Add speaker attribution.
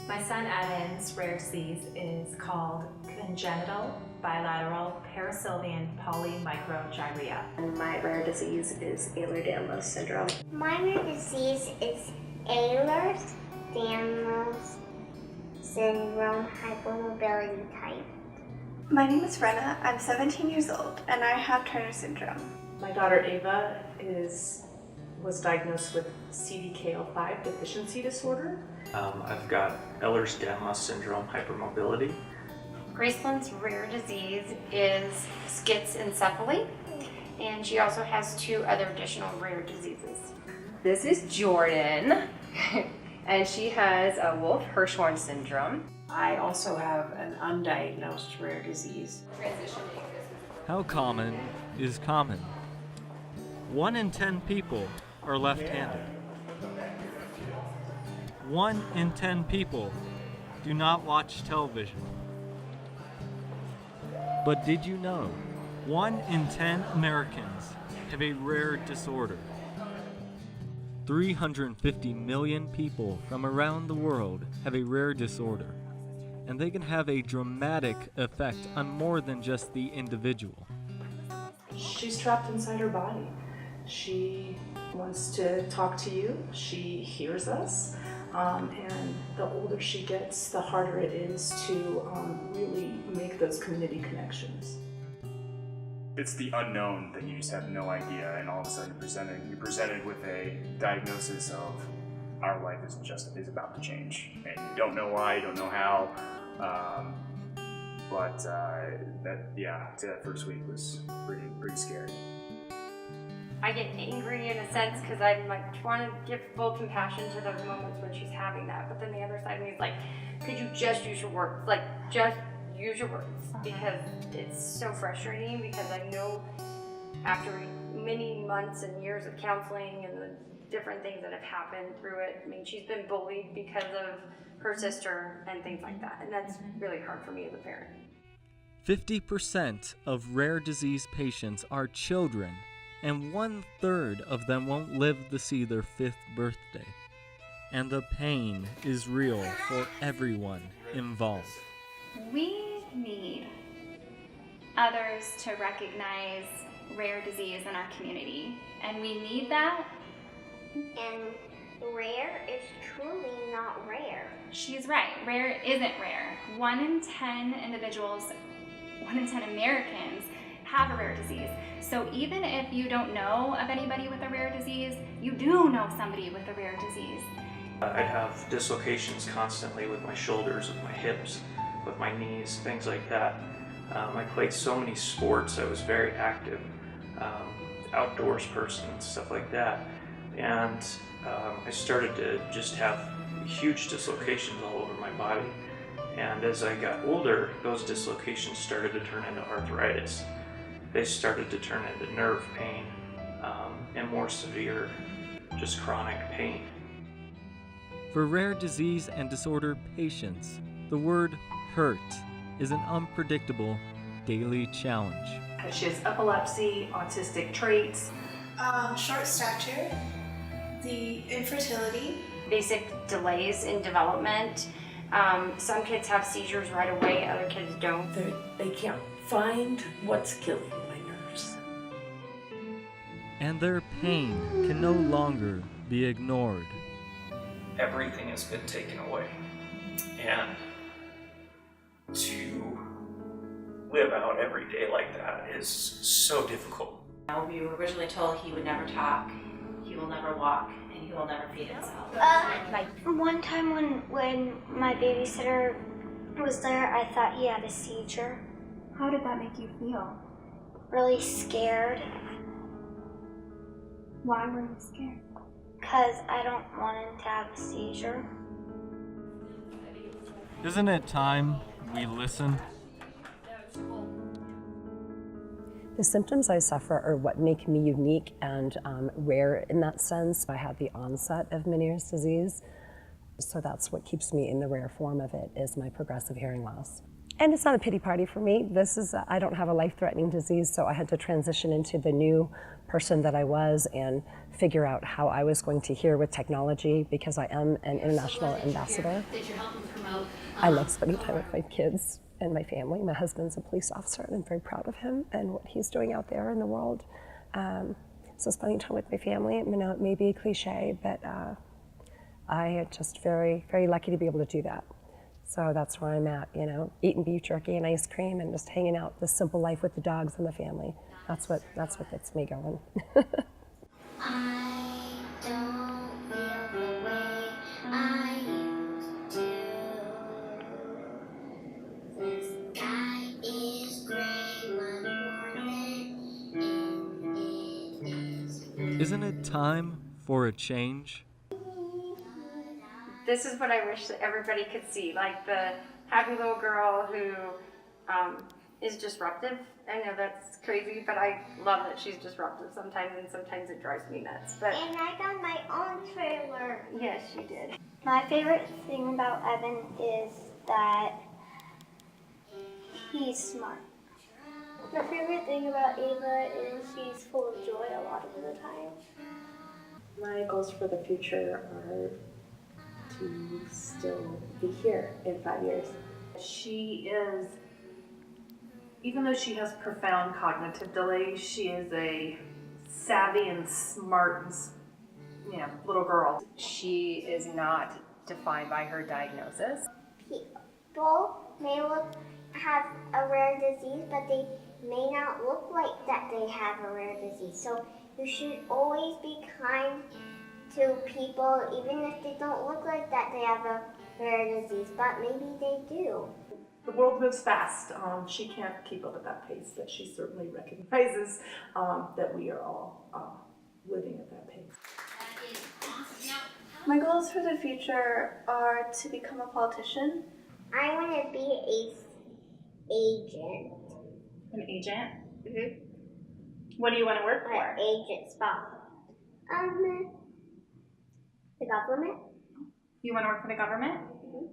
Speaker 1: My son Evan's rare disease is called congenital bilateral parasylvian polymicrogyria.
Speaker 2: And my rare disease is Ehlers-Danlos syndrome.
Speaker 3: My rare disease is Ehlers-Danlos syndrome hypermobility type.
Speaker 4: My name is Brenna. I'm 17 years old and I have Turner syndrome.
Speaker 5: My daughter Ava was diagnosed with CDKL5 deficiency disorder.
Speaker 6: I've got Ehlers-Danlos syndrome hypermobility.
Speaker 7: Graceland's rare disease is schizencephaly, and she also has 2 other additional rare diseases.
Speaker 8: This is Jordan, and she has a Wolff-Hirschhorn syndrome.
Speaker 9: I also have an undiagnosed rare disease.
Speaker 10: How common is common? 1 in 10 people are left-handed. 1 in 10 people do not watch television. But did you know 1 in 10 Americans have a rare disorder? 350 million people from around the world have a rare disorder, and they can have a dramatic effect on more than just the individual.
Speaker 5: She's trapped inside her body. She wants to talk to you. She hears us. And the older she gets, the harder it is to really make those community connections.
Speaker 11: It's the unknown that you just have no idea, and all of a sudden you're presented with a diagnosis of our life is about to change, and you don't know why, you don't know how. That first week was pretty scary.
Speaker 7: I get angry in a sense because I'm like trying to give full compassion to those moments when she's having that. But then the other side of me is like, could you just use your words? Like, just use your words. Because it's so frustrating, because I know after many months and years of counseling and the different things that have happened through it, I mean, she's been bullied because of her sister and things like that. And that's really hard for me as a parent.
Speaker 10: 50% of rare disease patients are children, and 1/3 of them won't live to see their 5th birthday. And the pain is real for everyone involved.
Speaker 12: We need others to recognize rare disease in our community, and we need that.
Speaker 3: And rare is truly not rare.
Speaker 12: She's right, rare isn't rare. 1 in 10 individuals, 1 in 10 Americans have a rare disease. So even if you don't know of anybody with a rare disease, you do know somebody with a rare disease.
Speaker 6: I'd have dislocations constantly with my shoulders, with my hips, with my knees, things like that. I played so many sports. I was very active, outdoors person, stuff like that. And I started to just have huge dislocations all over my body. And as I got older, those dislocations started to turn into arthritis. They started to turn into nerve pain and more severe, just chronic pain.
Speaker 10: For rare disease and disorder patients, the word hurt is an unpredictable daily challenge.
Speaker 5: She has epilepsy, autistic traits,
Speaker 4: Short stature, the infertility,
Speaker 7: Basic delays in development. Some kids have seizures right away, other kids don't.
Speaker 9: They can't find what's killing my nerves.
Speaker 10: And their pain can no longer be ignored.
Speaker 6: Everything has been taken away. And to live out every day like that is so difficult.
Speaker 2: We were originally told he would never talk, he will never walk, and he will never feed himself.
Speaker 3: One time when my babysitter was there, I thought he had a seizure.
Speaker 12: How did that make you feel?
Speaker 3: Really scared,
Speaker 12: Why were you scared?
Speaker 3: because I don't want him to have a seizure.
Speaker 10: Isn't it time we listen?
Speaker 13: The symptoms I suffer are what make me unique and rare in that sense. I had the onset of Meniere's disease, so that's what keeps me in the rare form of it, is my progressive hearing loss. And it's not a pity party for me. I don't have a life-threatening disease, so I had to transition into the new person that I was and figure out how I was going to hear with technology because I am an international ambassador. I love spending time with my kids and my family. My husband's a police officer, and I'm very proud of him and what he's doing out there in the world. So spending time with my family, it may be a cliche, but I am just very, very lucky to be able to do that. So that's where I'm at, eating beef jerky and ice cream and just hanging out, the simple life with the dogs and the family. That's what gets me going.
Speaker 3: I don't feel the way I used to. The sky is gray, much more than it is.
Speaker 10: Isn't it time for a change?
Speaker 7: This is what I wish that everybody could see, like the happy little girl who is disruptive. I know that's crazy, but I love that she's disruptive sometimes, and sometimes it drives me nuts. But
Speaker 3: And I got my own trailer.
Speaker 7: yes, she did.
Speaker 3: My favorite thing about Evan is that he's smart. My favorite thing about Ava is she's full of joy a lot of the time.
Speaker 5: My goals for the future are to still be here in 5 years. She is, even though she has profound cognitive delays, she is a savvy and smart, little girl.
Speaker 8: She is not defined by her diagnosis.
Speaker 3: People may have a rare disease, but they may not look like that they have a rare disease. So you should always be kind to people, even if they don't look like that they have a rare disease, but maybe they do.
Speaker 5: The world moves fast. She can't keep up at that pace, but she certainly recognizes that we are all living at that pace.
Speaker 4: My goals for the future are to become a politician.
Speaker 3: I want to be an agent.
Speaker 2: An agent?
Speaker 3: Mm-hmm.
Speaker 2: What do you want to work for?
Speaker 3: An agent spot. The government.
Speaker 2: You want to work for the government?
Speaker 3: Mm-hmm.